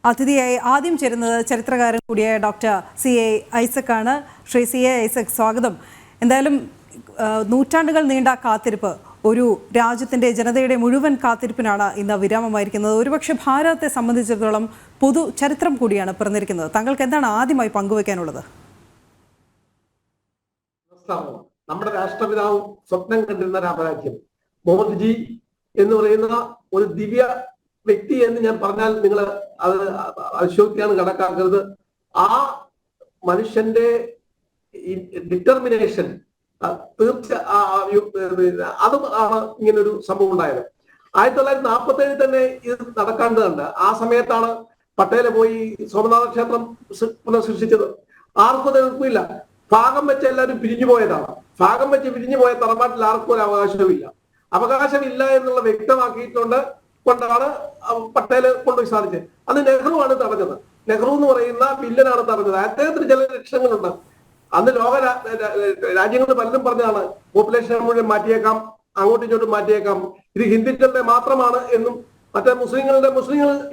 അതിഥിയായി ആദ്യം ചേരുന്നത് ചരിത്രകാരൻ കൂടിയായ ഡോക്ടർ CA ഐസക്കാണ്. ശ്രീ CA ഐസക്, സ്വാഗതം. എന്തായാലും നൂറ്റാണ്ടുകൾ നീണ്ട കാത്തിരിപ്പ്, ഒരു രാജ്യത്തിൻ്റെ ജനതയുടെ മുഴുവൻ കാത്തിരിപ്പിനാണ് ഇന്ന് വിരാമമായിരിക്കുന്നത്. ഒരുപക്ഷെ ഭാരതത്തെ സംബന്ധിച്ചിടത്തോളം പൊതു ചരിത്രം കൂടിയാണ് പിറന്നിരിക്കുന്നത്. താങ്കൾക്ക് എന്താണ് ആദ്യമായി പങ്കുവയ്ക്കാനുള്ളത്? നമ്മുടെ രാഷ്ട്രപിതാവ് സ്വപ്നം കണ്ടിരുന്ന രാമരാജ്യം, മോദിജി എന്ന് പറയുന്ന ഒരു ദിവ്യ വ്യക്തി എന്ന് ഞാൻ പറഞ്ഞാൽ നിങ്ങൾ അത് അശോക്തിയാണ് കണക്കാക്കരുത്. ആ മനുഷ്യന്റെ ഡിറ്റർമിനേഷൻ അതും ആണ് ഇങ്ങനൊരു സംഭവം ഉണ്ടായത്. 1947 തന്നെ ഇത് നടക്കേണ്ടതുണ്ട്. ആ സമയത്താണ് പട്ടേല് പോയി സോമനാഥ ക്ഷേത്രം പുനഃസൃഷ്ടിച്ചത്. ആർക്കും എതിർപ്പില്ല. ഭാഗം വെച്ച് എല്ലാവരും പിരിഞ്ഞു പോയതാണ്. ഭാഗം വെച്ച് പിരിഞ്ഞു പോയ തറവാട്ടിൽ ആർക്കും ഒരു അവകാശമില്ല. അവകാശമില്ല എന്നുള്ള വ്യക്തമാക്കിയിട്ടുണ്ട് കൊണ്ടാണ് പട്ടേല് കൊണ്ടുപോയി സാധിച്ചത്. അത് നെഹ്റുവാണ് തടഞ്ഞത്. നെഹ്റു എന്ന് പറയുന്ന വില്ലനാണ് തടഞ്ഞത്. അദ്ദേഹത്തിന് ചില ലക്ഷണങ്ങളുണ്ട്. അന്ന് ലോക രാജ്യങ്ങൾ പലരും പറഞ്ഞതാണ് പോപ്പുലേഷൻ മുഴുവൻ മാറ്റിയേക്കാം, അങ്ങോട്ടും ഇങ്ങോട്ടും മാറ്റിയേക്കാം, ഇത് ഹിന്ദുക്കളുടെ മാത്രമാണ് എന്നും മറ്റേ മുസ്ലിങ്ങൾ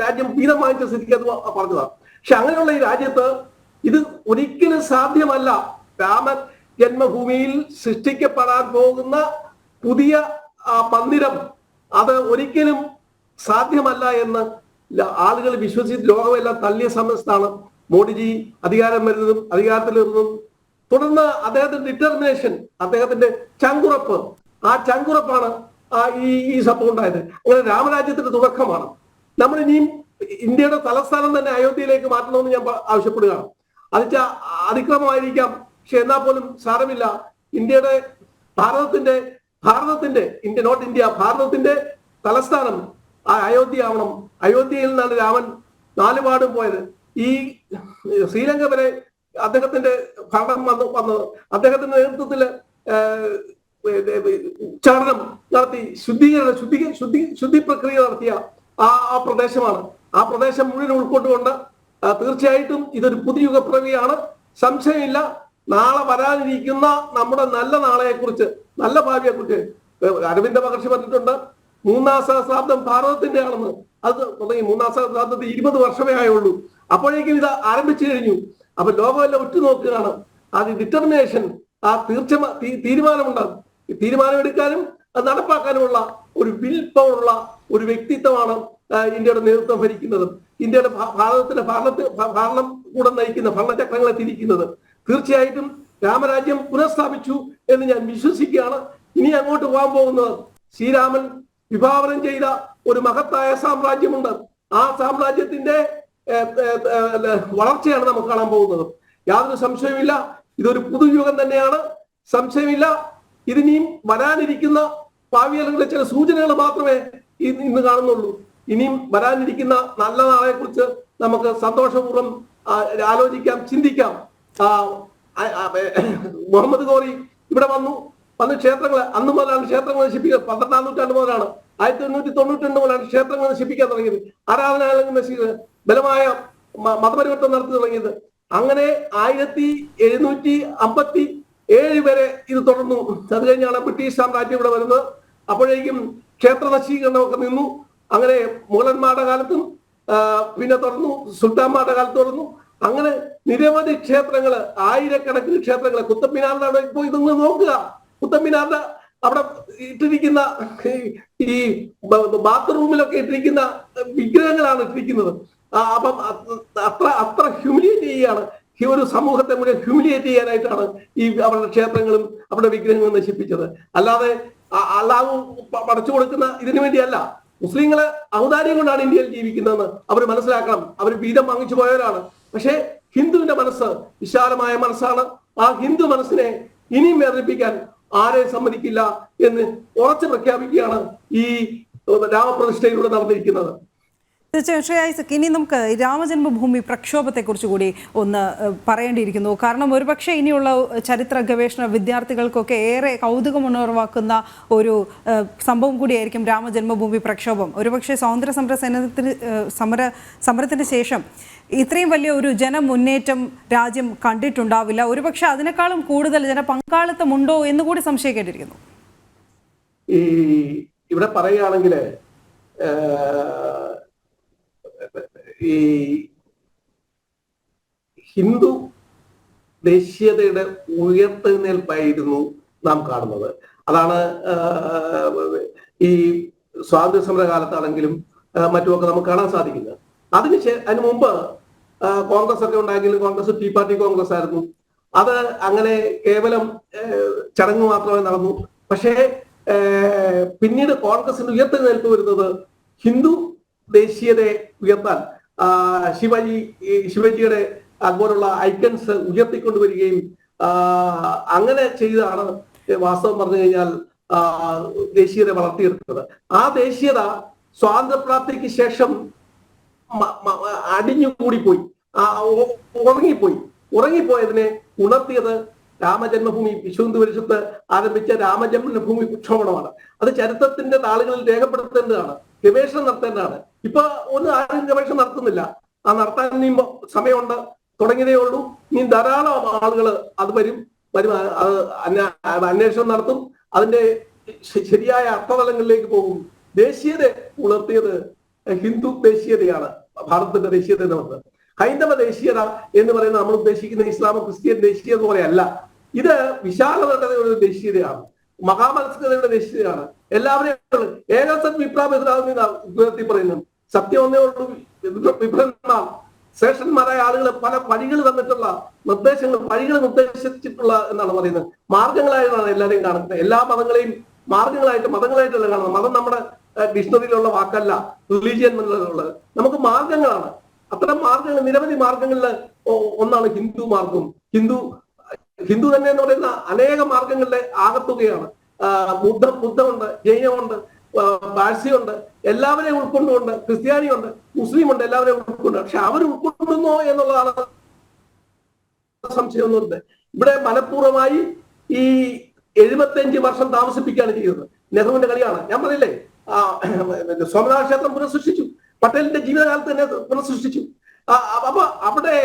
രാജ്യം വീതം വാങ്ങിച്ച സ്ഥിതിക്ക് അത് പറഞ്ഞതാണ്. പക്ഷെ അങ്ങനെയുള്ള ഈ രാജ്യത്ത് ഇത് ഒരിക്കലും സാധ്യമല്ല. രാമ ജന്മഭൂമിയിൽ സൃഷ്ടിക്കപ്പെടാൻ പോകുന്ന പുതിയ മന്ദിരം അത് ഒരിക്കലും സാധ്യമല്ല എന്ന് ആളുകൾ വിശ്വസിച്ച് ലോകമെല്ലാം തള്ളിയ സമയത്താണ് മോഡിജി അധികാരത്തിൽ വരുന്നതും തുടർന്ന് അദ്ദേഹത്തിന്റെ ഡിറ്റർമിനേഷൻ, അദ്ദേഹത്തിന്റെ ചങ്കുറപ്പ്, ആ ചങ്കുറപ്പാണ് ഈ സംഭവം ഉണ്ടായത്. അങ്ങനെ രാമരാജ്യത്തിന്റെ തുടക്കമാണ്. നമ്മൾ ഇനിയും ഇന്ത്യയുടെ തലസ്ഥാനം തന്നെ അയോധ്യയിലേക്ക് മാറ്റണമെന്ന് ഞാൻ ആവശ്യപ്പെടുകയാണ്. അത് അതിക്രമമായിരിക്കാം, പക്ഷെ എന്നാൽ പോലും സാരമില്ല. ഭാരതത്തിന്റെ തലസ്ഥാനം ആ അയോധ്യ ആവണം. അയോധ്യയിൽ നിന്നാണ് രാമൻ നാലുപാടും പോയത്. ഈ ശ്രീലങ്ക വരെ അദ്ദേഹത്തിന്റെ ഭരണം വന്നത്. അദ്ദേഹത്തിന്റെ നേതൃത്വത്തിൽ ഉച്ചാരണം നടത്തി ശുദ്ധി പ്രക്രിയ നടത്തിയ ആ പ്രദേശമാണ്. ആ പ്രദേശം മുഴുവൻ ഉൾക്കൊണ്ടുകൊണ്ട് തീർച്ചയായിട്ടും ഇതൊരു പുതുയുഗ പ്രക്രിയയാണ്. സംശയമില്ല. നാളെ വരാനിരിക്കുന്ന നമ്മുടെ നല്ല നാളെയെക്കുറിച്ച്, നല്ല ഭാവിയെക്കുറിച്ച് അരവിന്ദ മഹർഷി പറഞ്ഞിട്ടുണ്ട്. 3,000 സഹസ്രാബ്ദം ഭാരതത്തിന്റെ ആണെന്ന്. അത് തുടങ്ങി 3,000 സഹസ്രാബ്ദത്തിൽ 20 വർഷമേ ആയുള്ളൂ. അപ്പോഴേക്കും ഇത് ആരംഭിച്ചു കഴിഞ്ഞു. അപ്പൊ ലോകമെല്ലാം ഉറ്റുനോക്കുകയാണ്. അത് ഡിറ്റർമിനേഷൻ, ആ തീരുമാനമുണ്ടാകും. തീരുമാനമെടുക്കാനും അത് നടപ്പാക്കാനുമുള്ള ഒരു വിൽ പവറുള്ള ഒരു വ്യക്തിത്വമാണ് ഇന്ത്യയുടെ നേതൃത്വം ഭരിക്കുന്നത്. ഇന്ത്യയുടെ ഭരണം കൂടെ നയിക്കുന്ന ഭരണചക്രങ്ങളെ തിരിക്കുന്നത്. തീർച്ചയായിട്ടും രാമരാജ്യം പുനഃസ്ഥാപിച്ചു എന്ന് ഞാൻ വിശ്വസിക്കുകയാണ്. ഇനി അങ്ങോട്ട് പോകാൻ പോകുന്നത് ശ്രീരാമൻ വിഭാവനം ചെയ്ത ഒരു മഹത്തായ സാമ്രാജ്യമുണ്ട്. ആ സാമ്രാജ്യത്തിന്റെ വളർച്ചയാണ് നമുക്ക് കാണാൻ പോകുന്നത്. യാതൊരു സംശയമില്ല. ഇതൊരു പുതുയുഗം തന്നെയാണ്, സംശയമില്ല. ഇതിനിയും വരാനിരിക്കുന്ന ഭാവികളിലെ ചില സൂചനകൾ മാത്രമേ ഇന്ന് കാണുന്നുള്ളൂ. ഇനിയും വരാനിരിക്കുന്ന നല്ല നാളെ കുറിച്ച് നമുക്ക് സന്തോഷപൂർവ്വം ആലോചിക്കാം, ചിന്തിക്കാം. മുഹമ്മദ് ഗോറി ഇവിടെ വന്ന് ക്ഷേത്രങ്ങൾ അന്ന് മുതലാണ് ക്ഷേത്രങ്ങൾ നശിപ്പിക്കുക. 12-ാം നൂറ്റാണ്ട് മുതലാണ്, 1892 മുതലാണ് ക്ഷേത്രങ്ങൾ നശിപ്പിക്കാൻ തുടങ്ങിയത്. ആരാധനാലയങ്ങൾ നശിക്കുന്നത്, ബലമായ മതപരിവർത്തനം നടത്തി തുടങ്ങിയത്. അങ്ങനെ 1757 വരെ ഇത് തുടർന്നു. അത് കഴിഞ്ഞാണ് ബ്രിട്ടീഷ് സാമ്രാജ്യം ഇവിടെ വരുന്നത്. അപ്പോഴേക്കും ക്ഷേത്ര നശീകരണമൊക്കെ നിന്നു. അങ്ങനെ മുഗളന്മാരുടെ കാലത്തും പിന്നെ തുടർന്നു, സുൽത്താൻമാരുടെ കാലത്ത് തുടർന്നു. അങ്ങനെ നിരവധി ക്ഷേത്രങ്ങൾ, ആയിരക്കണക്കിന് ക്ഷേത്രങ്ങൾ. കുത്തബ് മിനാറിന്റെ അവിടെ പോയി ഇതൊന്ന് നോക്കുക. കുത്തബ് മിനാറിന്റെ അവിടെ ഇട്ടിരിക്കുന്ന ഈ ബാത്റൂമിലൊക്കെ ഇട്ടിരിക്കുന്ന വിഗ്രഹങ്ങളാണ് ഇട്ടിരിക്കുന്നത്. അപ്പം അത്ര ഹ്യൂമിലിയേറ്റ് ചെയ്യുകയാണ്. ഒരു സമൂഹത്തെ മുഴുവൻ ഹ്യൂമിലിയേറ്റ് ചെയ്യാനായിട്ടാണ് ഈ അവരുടെ ക്ഷേത്രങ്ങളും അവരുടെ വിഗ്രഹങ്ങളും നശിപ്പിച്ചത്. അല്ലാതെ അള്ളാഹു പടച്ചു കൊടുക്കുന്ന ഇതിനു വേണ്ടിയല്ല. മുസ്ലിങ്ങളെ ഔദാര്യം കൊണ്ടാണ് ഇന്ത്യയിൽ ജീവിക്കുന്നതെന്ന് അവർ മനസ്സിലാക്കണം. അവർ വീതം വാങ്ങിച്ചു പോയവരാണ്. പക്ഷേ ഹിന്ദുവിന്റെ മനസ്സ് വിശാലമായ മനസ്സാണ്. ആ ഹിന്ദു മനസ്സിനെ ഇനിയും വേദനിപ്പിക്കാൻ ആരെയും സമ്മതിക്കില്ല എന്ന് ഉറച്ചു പ്രഖ്യാപിക്കുകയാണ് ഈ രാമപ്രതിഷ്ഠയിലൂടെ നടന്നിരിക്കുന്നത്. തീർച്ചയായും ഇനി നമുക്ക് രാമജന്മഭൂമി പ്രക്ഷോഭത്തെക്കുറിച്ച് കൂടി ഒന്ന് പറയേണ്ടിയിരിക്കുന്നു. കാരണം ഒരുപക്ഷെ ഇനിയുള്ള ചരിത്ര ഗവേഷണ വിദ്യാർത്ഥികൾക്കൊക്കെ ഏറെ കൗതുകമുണർവാക്കുന്ന ഒരു സംഭവം കൂടിയായിരിക്കും രാമജന്മഭൂമി പ്രക്ഷോഭം. ഒരുപക്ഷെ സ്വാതന്ത്ര്യ സമരത്തിന് ശേഷം ഇത്രയും വലിയ ഒരു ജനമുന്നേറ്റം രാജ്യം കണ്ടിട്ടുണ്ടാവില്ല. ഒരുപക്ഷെ അതിനേക്കാളും കൂടുതൽ ജനപങ്കാളിത്തമുണ്ടോ എന്ന് കൂടി സംശയിക്കേണ്ടിയിരിക്കുന്നു. ഇവിടെ പറയുകയാണെങ്കിൽ ഈ ഹിന്ദു ദേശീയതയുടെ ഉയർത്തെഴുന്നേൽപ്പായിരുന്നു നാം കാണുന്നത്. അതാണ് ഈ സ്വാതന്ത്ര്യ സമര കാലത്താണെങ്കിലും മറ്റുമൊക്കെ നമുക്ക് കാണാൻ സാധിക്കുന്നത്. അതിന് മുമ്പ് കോൺഗ്രസ് ഒക്കെ ഉണ്ടായെങ്കിലും കോൺഗ്രസ് ടീ പാർട്ടി കോൺഗ്രസ് ആയിരുന്നു. അത് അങ്ങനെ കേവലം ചടങ്ങ് മാത്രമേ നടന്നു. പക്ഷേ പിന്നീട് കോൺഗ്രസിന്റെ ഉയർത്തെഴുന്നേൽപ്പ് വരുന്നത് ഹിന്ദു ദേശീയതയെ ഉയർത്താൻ ശിവജിയുടെ അതുപോലുള്ള ഐക്കൺസ് ഉയർത്തിക്കൊണ്ടുവരികയും അങ്ങനെ ചെയ്താണ് വാസ്തവം പറഞ്ഞു കഴിഞ്ഞാൽ ദേശീയത വളർത്തിയെടുത്തത്. ആ ദേശീയത സ്വാതന്ത്ര്യപ്രാപ്തിക്ക് ശേഷം അടിഞ്ഞുകൂടിപ്പോയി, ഉറങ്ങിപ്പോയതിനെ ഉണർത്തിയത് രാമജന്മഭൂമി വിശ്വഹിന്ദു പരിഷത്ത് ആരംഭിച്ച രാമജന്മഭൂമി പ്രക്ഷോഭണമാണ്. അത് ചരിത്രത്തിന്റെ താളുകളിൽ രേഖപ്പെടുത്തേണ്ടതാണ്, ഗവേഷണം നടത്തേണ്ടതാണ്. ഇപ്പൊ ആരും ഗവേഷണം നടത്തുന്നില്ല. ആ നടത്താൻ ഇനിയും സമയമുണ്ട്, തുടങ്ങിയതേ ഉള്ളൂ. ഇനി ധാരാളം ആളുകൾ അത് വരും, അന്വേഷണം നടത്തും, അതിന്റെ ശരിയായ അർത്ഥതലങ്ങളിലേക്ക് പോകും. ദേശീയത ഉണർത്തിയത് ഹിന്ദു ദേശീയതയാണ്, ഭാരതത്തിന്റെ ദേശീയത എന്ന് പറയുന്നത്. ഹൈന്ദവ ദേശീയത എന്ന് പറയുന്നത് നമ്മൾ ഉദ്ദേശിക്കുന്ന ഇസ്ലാമോ ക്രിസ്ത്യൻ ദേശീയത പോലെയല്ല. ഇത് വിശാലതയുടെ ഒരു ദേശീയതയാണ്, മഹാമനസ്കതയുടെ ദേശീയതയാണ്. എല്ലാവരെയും ഏകസത് വിപ്രാപത്തി പറയുന്നു. സത്യം ഒന്നേ ഉള്ളൂ. വിപ്രന്മാർ ശ്രേഷ്ഠന്മാരായ ആളുകൾ പല വഴികൾ തന്നിട്ടുള്ള വഴികൾ നിർദ്ദേശിച്ചിട്ടുള്ള എന്നാണ് പറയുന്നത്. മാർഗങ്ങളായിട്ടാണ് എല്ലാവരെയും കാണുന്നത്. എല്ലാ മതങ്ങളെയും മതങ്ങളായിട്ടല്ല കാണുന്നത്. മതം നമ്മുടെ ഡിക്ഷണറിയിലുള്ള വാക്കല്ല, റിലീജിയൻ എന്നുള്ളത്. നമുക്ക് മാർഗങ്ങളാണ്. അത്തരം മാർഗങ്ങൾ, നിരവധി മാർഗങ്ങളിൽ ഒന്നാണ് ഹിന്ദു മാർഗം. ഹിന്ദു തന്നെ എന്ന് പറയുന്ന അനേക മാർഗങ്ങളുടെ ആകത്തുകയാണ്. ബുദ്ധമുണ്ട്, ജൈനമുണ്ട്, പാഴ്സിയുണ്ട്, എല്ലാവരെയും ഉൾക്കൊണ്ടുകൊണ്ട്, ക്രിസ്ത്യാനിയുണ്ട്, മുസ്ലിമുണ്ട്, എല്ലാവരെയും ഉൾക്കൊണ്ട്. പക്ഷെ അവർ ഉൾക്കൊള്ളുന്നോ എന്നുള്ളതാണ് സംശയം എന്ന് പറയുന്നത്. ഇവിടെ മനഃപൂർവ്വമായി ഈ 75 വർഷം താമസിപ്പിക്കുകയാണ് ചെയ്യുന്നത്. നെഹ്റുവിന്റെ കളിയാണ്. ഞാൻ പറഞ്ഞില്ലേ, സോമനാഥ ക്ഷേത്രം പുനഃസൃഷ്ടിച്ചു, പട്ടേലിന്റെ ജീവിതകാലത്ത് തന്നെ പുനഃസൃഷ്ടിച്ചു. അപ്പൊ അവിടെ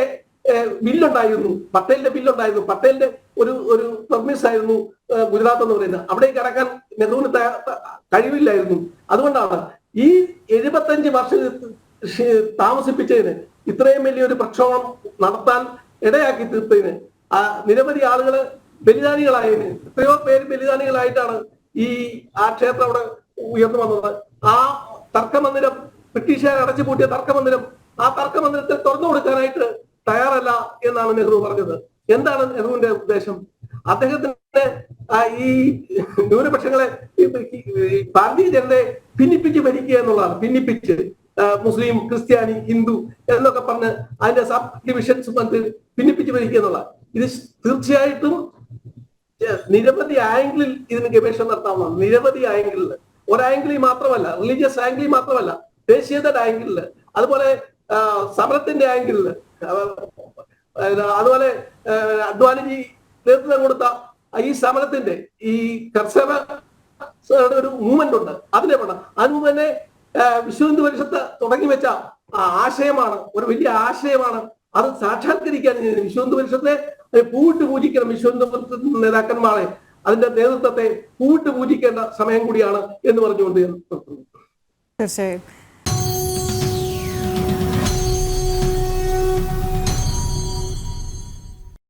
ബില്ലുണ്ടായിരുന്നു, പട്ടേലിന്റെ ബില്ലുണ്ടായിരുന്നു. പട്ടേലിന്റെ ഒരു പെർമിസ് ആയിരുന്നു ഗുജറാത്ത് എന്ന് പറയുന്നത്. അവിടേക്ക് ഇറക്കാൻ നെഹ്റുവിന് കഴിവില്ലായിരുന്നു. അതുകൊണ്ടാണ് ഈ 75 വർഷം താമസിപ്പിച്ചതിന്, ഇത്രയും വലിയൊരു പ്രക്ഷോഭം നടത്താൻ ഇടയാക്കി തീർത്തതിന്, നിരവധി ആളുകള് ബലിദാനികളായതിന്, എത്രയോ പേര് ബലിദാനികളായിട്ടാണ് ആ ക്ഷേത്രം അവിടെ ഉയർന്നു വന്നത്. ആ തർക്കമന്ദിരം, ബ്രിട്ടീഷുകാർ അടച്ചുപൂട്ടിയ തർക്കമന്ദിരം, ആ തർക്കമന്ദിരത്തെ തുറന്നു കൊടുക്കാനായിട്ട് തയ്യാറല്ല എന്നാണ് നെഹ്റു പറഞ്ഞത്. എന്താണ് നെഹ്റുവിന്റെ ഉദ്ദേശം? അദ്ദേഹത്തിന്റെ ഈ ന്യൂനപക്ഷങ്ങളെ, ഭാരതീയ ജനതയെ ഭിന്നിപ്പിച്ച് ഭരിക്കുക എന്നുള്ളതാണ്. ഭിന്നിപ്പിച്ച് മുസ്ലിം, ക്രിസ്ത്യാനി, ഹിന്ദു എന്നൊക്കെ പറഞ്ഞ് അതിന്റെ സബ് ഡിവിഷൻസ് ഭിന്നിപ്പിച്ച് ഭരിക്കുക എന്നുള്ളതാണ്. ഇത് തീർച്ചയായിട്ടും നിരവധി ആംഗിളിൽ ഇതിന് ഗവേഷണം നടത്താവുന്നതാണ്. നിരവധി ആംഗിളിൽ, ഒരാംഗിളിൽ മാത്രമല്ല, റിലീജിയസ് ആംഗിളിൽ മാത്രമല്ല, ദേശീയതയുടെ ആംഗിളിൽ, അതുപോലെ സമരത്തിന്റെ ആംഗിളിൽ, അതുപോലെ അദ്വാനിജി നേതൃത്വം കൊടുത്ത ഈ സമരത്തിന്റെ ഈ കർഷക ഒരു മൂവ്മെന്റ് ഉണ്ട്. അതിനെ വേണം. അതിന് തന്നെ വിശ്വഹിന്ദു പരിഷത്ത് തുടങ്ങി വെച്ച ആശയമാണ്, ഒരു വലിയ ആശയമാണ്. അത് സാക്ഷാത്കരിക്കാൻ വിശ്വഹിന്ദു പരിഷത്തെ പൂവിട്ട് പൂജിക്കണം. വിശ്വഹിന്ദു പരിഷത്ത് നേതാക്കന്മാരെ, അതിന്റെ നേതൃത്വത്തെ പൂവിട്ട് പൂജിക്കേണ്ട സമയം കൂടിയാണ് എന്ന് പറഞ്ഞുകൊണ്ട് തീർച്ചയായും